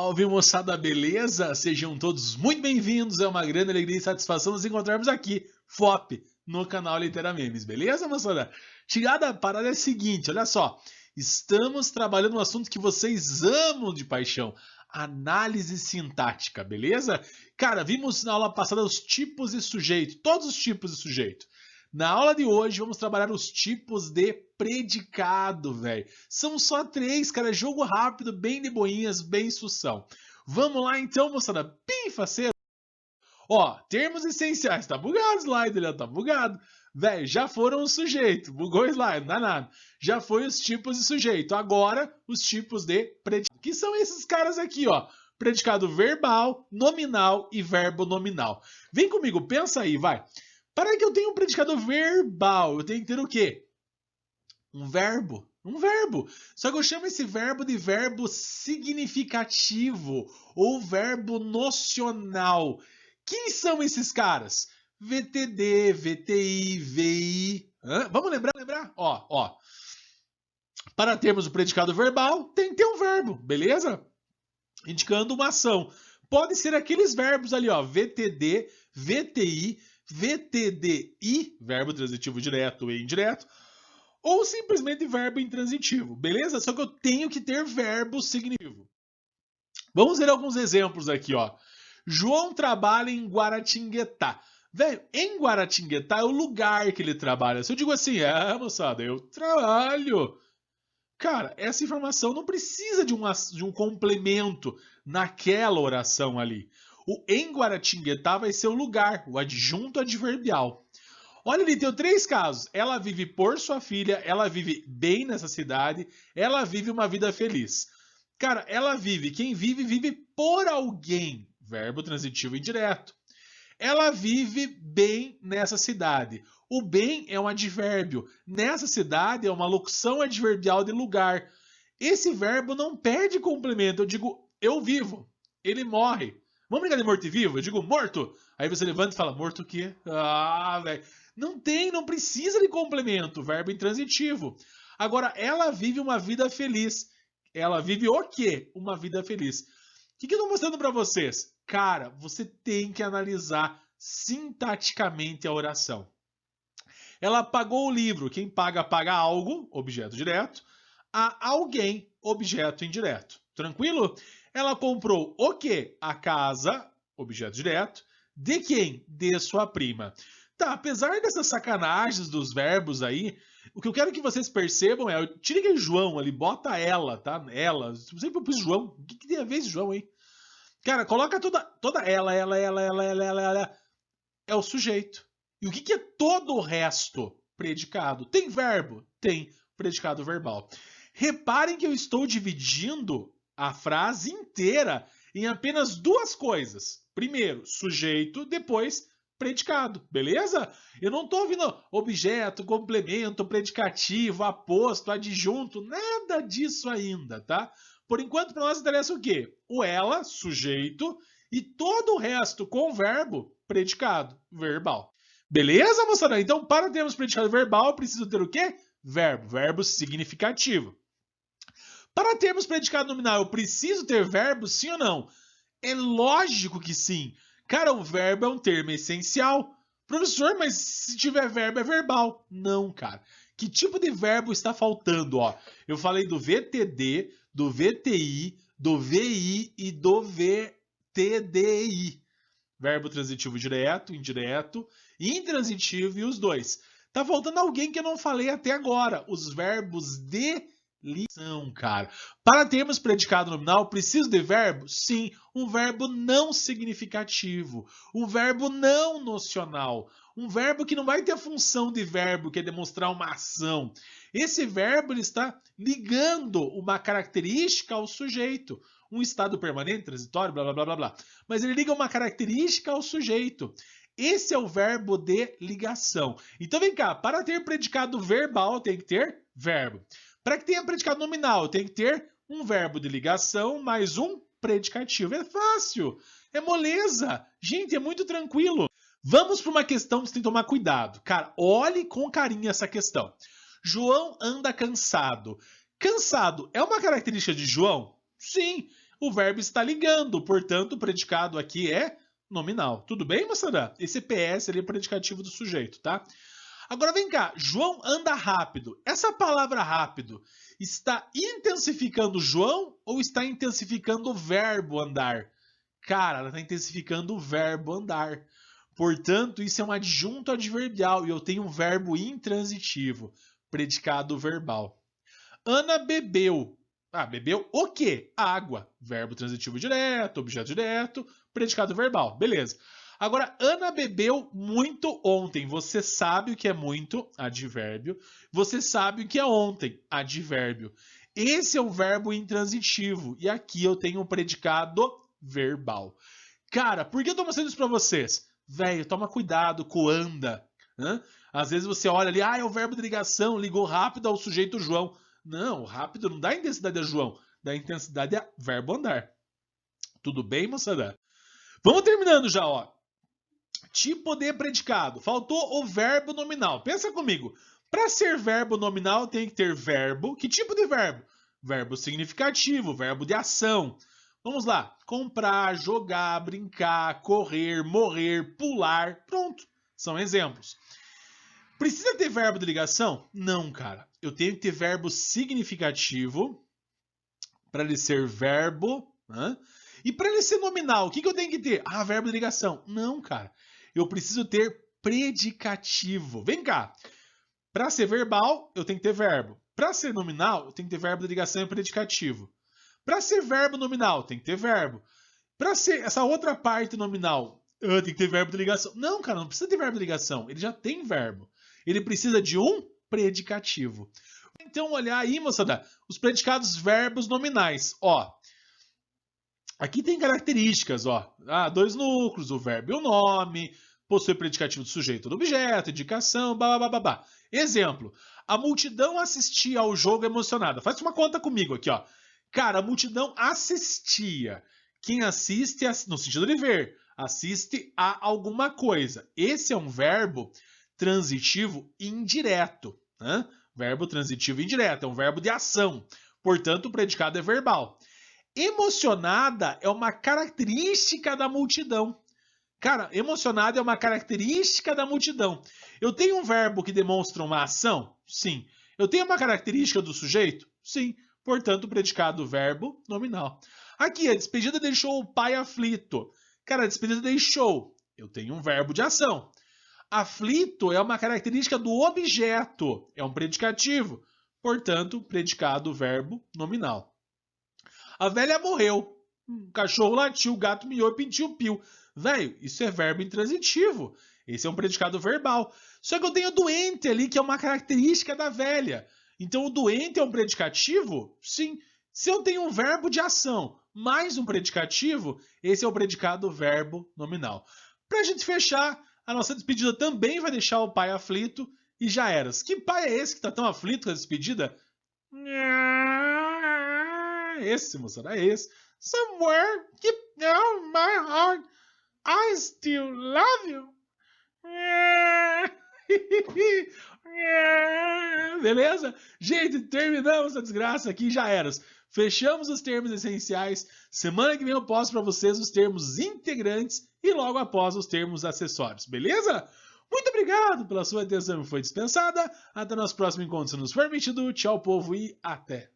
Salve, moçada, beleza? Sejam todos muito bem-vindos. É uma grande alegria e satisfação nos encontrarmos aqui, FOP, no canal Litera Memes, beleza, moçada? Tirada a parada é a seguinte, olha só. Estamos trabalhando um assunto que vocês amam de paixão, análise sintática, beleza? Cara, vimos na aula passada os tipos de sujeito, todos os tipos de sujeito. Na aula de hoje vamos trabalhar os tipos de predicado, velho. São só 3, cara, jogo rápido, bem de boinhas, bem sução. Vamos lá então, moçada, bem faceiro. Ó, termos essenciais, tá bugado o slide, né? Tá bugado. Velho, já foram os sujeitos, bugou o slide, não dá nada. Já foi os tipos de sujeito, agora os tipos de predicado. Que são esses caras aqui, ó. Predicado verbal, nominal e verbo nominal. Vem comigo, pensa aí, vai. Para que eu tenha um predicado verbal, eu tenho que ter o quê? Um verbo. Um verbo. Só que eu chamo esse verbo de verbo significativo ou verbo nocional. Quem são esses caras? VTD, VTI, VI. Vamos lembrar? Ó. Para termos o predicado verbal, tem que ter um verbo, beleza? Indicando uma ação. Pode ser aqueles verbos ali, ó. VTD, VTI, VTDI, verbo transitivo direto e indireto, ou simplesmente verbo intransitivo, beleza? Só que eu tenho que ter verbo significativo. Vamos ver alguns exemplos aqui, ó. João trabalha em Guaratinguetá. Velho, em Guaratinguetá é o lugar que ele trabalha. Se eu digo assim, moçada, eu trabalho. Cara, essa informação não precisa de um complemento naquela oração ali. O em Guaratinguetá vai ser o lugar, o adjunto adverbial. Olha, ele tem 3 casos. Ela vive por sua filha, ela vive bem nessa cidade, ela vive uma vida feliz. Cara, ela vive, quem vive, vive por alguém. Verbo transitivo indireto. Ela vive bem nessa cidade. O bem é um advérbio. Nessa cidade é uma locução adverbial de lugar. Esse verbo não perde complemento. Eu digo, eu vivo. Ele morre. Vamos brincar de morto e vivo? Eu digo morto. Aí você levanta e fala, morto o quê? Ah, velho. Não precisa de complemento. Verbo intransitivo. Agora, ela vive uma vida feliz. Ela vive o quê? Uma vida feliz. O que eu estou mostrando para vocês? Cara, você tem que analisar sintaticamente a oração. Ela pagou o livro. Quem paga, paga algo, objeto direto. A alguém, objeto indireto. Tranquilo? Ela comprou o quê? A casa, objeto direto. De quem? De sua prima. Tá, apesar dessas sacanagens dos verbos aí, o que eu quero que vocês percebam é, tira aquele João ali, bota ela, tá? Ela. Sempre eu pus João. O que tem a ver esse João aí? Cara, coloca toda ela. É o sujeito. E o que é todo o resto? Predicado. Tem verbo? Tem predicado verbal. Reparem que eu estou dividindo a frase inteira em apenas 2 coisas. Primeiro, sujeito, depois predicado, beleza? Eu não estou ouvindo objeto, complemento, predicativo, aposto, adjunto, nada disso ainda, tá? Por enquanto, para nós interessa o quê? O ela, sujeito, e todo o resto com verbo, predicado, verbal. Beleza, moçada? Então, para termos predicado verbal, eu preciso ter o quê? Verbo significativo. Para termos predicado nominal, eu preciso ter verbo, sim ou não? É lógico que sim. Cara, o verbo é um termo essencial. Professor, mas se tiver verbo é verbal. Não, cara. Que tipo de verbo está faltando? Ó, eu falei do VTD, do VTI, do VI e do VTDI. Verbo transitivo direto, indireto, intransitivo e os 2. Tá faltando alguém que eu não falei até agora. Os verbos de ligação, cara. Para termos predicado nominal, preciso de verbo? Sim, um verbo não significativo, um verbo não nocional, um verbo que não vai ter a função de verbo, que é demonstrar uma ação. Esse verbo ele está ligando uma característica ao sujeito, um estado permanente, transitório, blá blá blá blá blá. Mas ele liga uma característica ao sujeito. Esse é o verbo de ligação. Então vem cá, para ter predicado verbal tem que ter verbo. Para que tenha predicado nominal, tem que ter um verbo de ligação mais um predicativo. É fácil, é moleza. Gente, é muito tranquilo. Vamos para uma questão que você tem que tomar cuidado. Cara, olhe com carinho essa questão. João anda cansado. Cansado é uma característica de João? Sim. o verbo está ligando, portanto, o predicado aqui é nominal. Tudo bem, moçada? Esse PS ali é o predicativo do sujeito, tá? Agora vem cá, João anda rápido. Essa palavra rápido está intensificando João ou está intensificando o verbo andar? Cara, ela está intensificando o verbo andar. Portanto, isso é um adjunto adverbial e eu tenho um verbo intransitivo, predicado verbal. Ana bebeu. Ah, bebeu o quê? Água. Verbo transitivo direto, objeto direto, predicado verbal. Beleza. Agora, Ana bebeu muito ontem. Você sabe o que é muito? Advérbio. Você sabe o que é ontem? Advérbio. Esse é o verbo intransitivo. E aqui eu tenho um predicado verbal. Cara, por que eu tô mostrando isso pra vocês? Velho, toma cuidado com anda. Né? Às vezes você olha ali, é o verbo de ligação, ligou rápido ao sujeito João. Não, rápido não dá intensidade a João, dá intensidade a verbo andar. Tudo bem, moçada? Vamos terminando já, ó. Tipo de predicado. Faltou o verbo nominal. Pensa comigo. Para ser verbo nominal tem que ter verbo. Que tipo de verbo? Verbo significativo, verbo de ação. Vamos lá. Comprar, jogar, brincar, correr, morrer, pular. Pronto. São exemplos. Precisa ter verbo de ligação? Não, cara. Eu tenho que ter verbo significativo para ele ser verbo. Né? E para ele ser nominal, o que eu tenho que ter? Verbo de ligação. Não, cara. Eu preciso ter predicativo. Vem cá. Para ser verbal, eu tenho que ter verbo. Para ser nominal, eu tenho que ter verbo de ligação e predicativo. Para ser verbo nominal, tem que ter verbo. Para ser essa outra parte nominal, tem que ter verbo de ligação. Não, cara, não precisa ter verbo de ligação. Ele já tem verbo. Ele precisa de um predicativo. Então, olhar aí, moçada, os predicados verbos nominais. Ó, aqui tem características, ó. 2 núcleos, o verbo e o nome, possui predicativo do sujeito do objeto, indicação, babá. Exemplo, a multidão assistia ao jogo emocionada. Faz uma conta comigo aqui, ó. Cara, a multidão assistia. Quem assiste, no sentido de ver, assiste a alguma coisa. Esse é um verbo transitivo indireto. Né? Verbo transitivo indireto, é um verbo de ação. Portanto, o predicado é verbal. Emocionada é uma característica da multidão. Cara, emocionada é uma característica da multidão. Eu tenho um verbo que demonstra uma ação? Sim. Eu tenho uma característica do sujeito? Sim. Portanto, predicado verbo nominal. Aqui, a despedida deixou o pai aflito. Cara, a despedida deixou. Eu tenho um verbo de ação. Aflito é uma característica do objeto. É um predicativo. Portanto, predicado verbo nominal. A velha morreu. O cachorro latiu, o gato miou e pintiu piu. Velho, isso é verbo intransitivo. Esse é um predicado verbal. Só que eu tenho doente ali, que é uma característica da velha. Então, o doente é um predicativo? Sim. Se eu tenho um verbo de ação mais um predicativo, esse é o predicado verbo nominal. Para a gente fechar, a nossa despedida também vai deixar o pai aflito e já eras. Que pai é esse que está tão aflito com a despedida? Esse, moçada, é esse. Somewhere deep down my heart, I still love you. Beleza? Gente, terminamos a desgraça aqui, já eras. Fechamos os termos essenciais. Semana que vem eu posto para vocês os termos integrantes e logo após os termos acessórios, beleza? Muito obrigado pela sua atenção, foi dispensada. Até nosso próximo encontro, se nos permitido. Tchau, povo, e até!